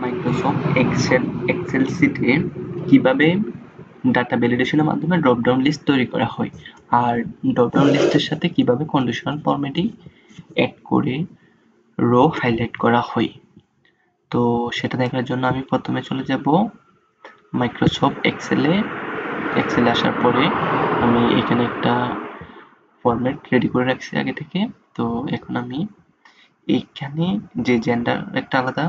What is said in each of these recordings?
Microsoft Excel শীটে কিভাবে data ভ্যালিডেশনের মাধ্যমে ড্রপ ডাউন লিস্ট তৈরি করা হয় আর ড্রপ ডাউন লিস্টের সাথে কিভাবে কন্ডিশনাল ফরম্যাটিং অ্যাড করে রো হাইলাইট করা হয়। তো সেটা দেখার জন্য আমি প্রথমে চলে যাব মাইক্রোসফট এক্সেলে আসার পরে আমি এখানে একটা ফরম্যাট রেডি করে রাখছি আগে থেকে। তো এখন আমি এইখানে যে জেন্ডার একটা আলাদা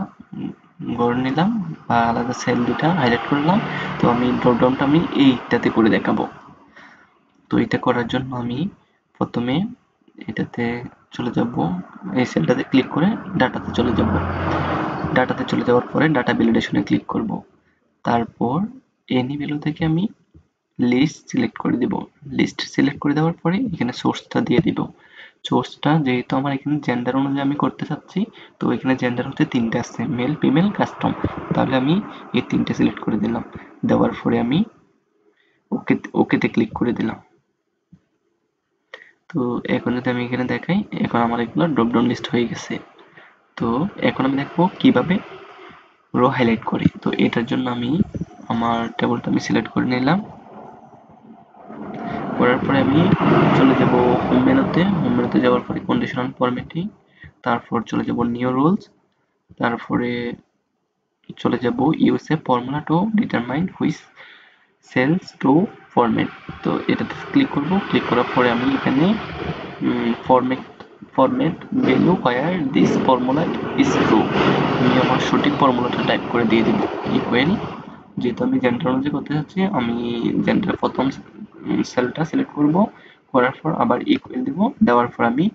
গড়ে নিলাম বা আলাদা সেল দুটা হাইলাইট করলাম। তো আমি ড্রপ ডাউনটা আমি এইটাতে করে দেখাবো। তো এটা করার জন্য আমি প্রথমে এটাতে চলে যাব, এই সেলটাতে ক্লিক করে ডাটাতে চলে যাব। ডাটাতে চলে যাওয়ার পরে ডাটা ভ্যালিডেশনে ক্লিক করব। তারপর এনি ভ্যালু থেকে আমি লিস্ট সিলেক্ট করে দিব। লিস্ট সিলেক্ট করে দেওয়ার পরে এখানে সোর্সটা দিয়ে দিব। সোর্সটা যেহেতু আমার এখানে জেন্ডার অনুযায়ী আমি করতে চাচ্ছি, তো এখানে জেন্ডার হচ্ছে তিনটে আছে, মেল ফিমেল কাস্টম। তাহলে আমি এই তিনটে সিলেক্ট করে দিলাম। দেওয়ার পরে আমি ওকেতে ক্লিক করে দিলাম। তো এখন যদি আমি এখানে দেখাই, এখন আমার এগুলো ড্রপ ডাউন লিস্ট হয়ে গেছে। তো এখন আমি দেখবো কিভাবে রো হাইলাইট করি। তো এটার জন্য আমি আমার টেবিলটা আমি সিলেক্ট করে নিলাম। করার পরে আমি চলে যাব হোম মেনুতে যাওয়ার পরে কন্ডিশনাল ফরম্যাটিং, তারপর চলে যাব নিউ রুলস, তারপরে চলে যাব use a formula to determine which cells to format. তো এটাতে ক্লিক করব। ক্লিক করার পরে আমি এখানে format value where this formula is true, আমি আমার সঠিক ফর্মুলাটা টাইপ করে দিয়ে দিব। ইকুয়াল, যেহেতু আমি জেন্ডার অনুযায়ী করতে চাচ্ছি, আমি জেন্ডার প্রথম সেলটা সিলেক্ট করব। করার পর আবার ইকুয়াল দিব। দেওয়ার পর আমি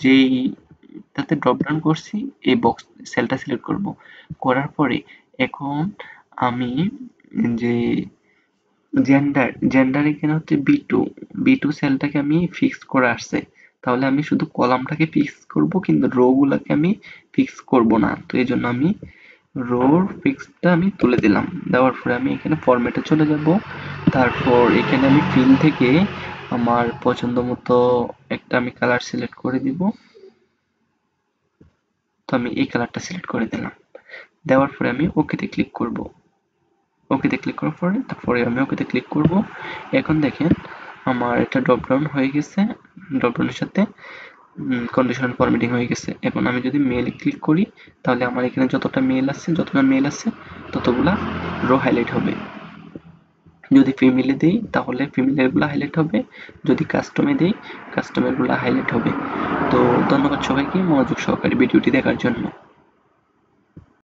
যেইটাতে ড্রপ ডাউন করছি এই বক্স সেলটা সিলেক্ট করব। করার পরে এখন আমি যে জেন্ডার এখানে হচ্ছে বি টু সেলটাকে আমি ফিক্স করে আসছে। তাহলে আমি শুধু কলামটাকে ফিক্স করব, কিন্তু রো গুলাকে আমি ফিক্স করব না। তো এই জন্য আমি রোর ফিক্সটা আমি তুলে দিলাম। দেওয়ার পরে আমি এখানে ফরম্যাটে চলে যাব। তারপর এখানে আমি ফিল থেকে আমার পছন্দ মতো একটা আমি কালার সিলেক্ট করে দিব। তো আমি এই কালারটা সিলেক্ট করে দিলাম। দেওয়ার পরে আমি ওকেতে ক্লিক করব। ওকেতে ক্লিক করার পরে তারপরে আমি ওকেতে ক্লিক করব। এখন দেখেন আমার এটা ড্রপ ডাউন হয়ে গেছে, ড্রপ ডাউনের সাথে কন্ডিশনাল ফরম্যাটিং হয়ে গেছে। এখন আমি যদি মেলে ক্লিক করি, তাহলে আমার এখানে যতটা মেল আছে ততগুলা রো হাইলাইট হবে। যদি ফিমেলে দেই তাহলে ফিমেলের গুলা হাইলাইট হবে, যদি কাস্টমে দেই কাস্টমের গুলা হাইলাইট হবে। তো ধন্যবাদ সবাইকে মনোযোগ সহকারে ভিডিওটি দেখার জন্য।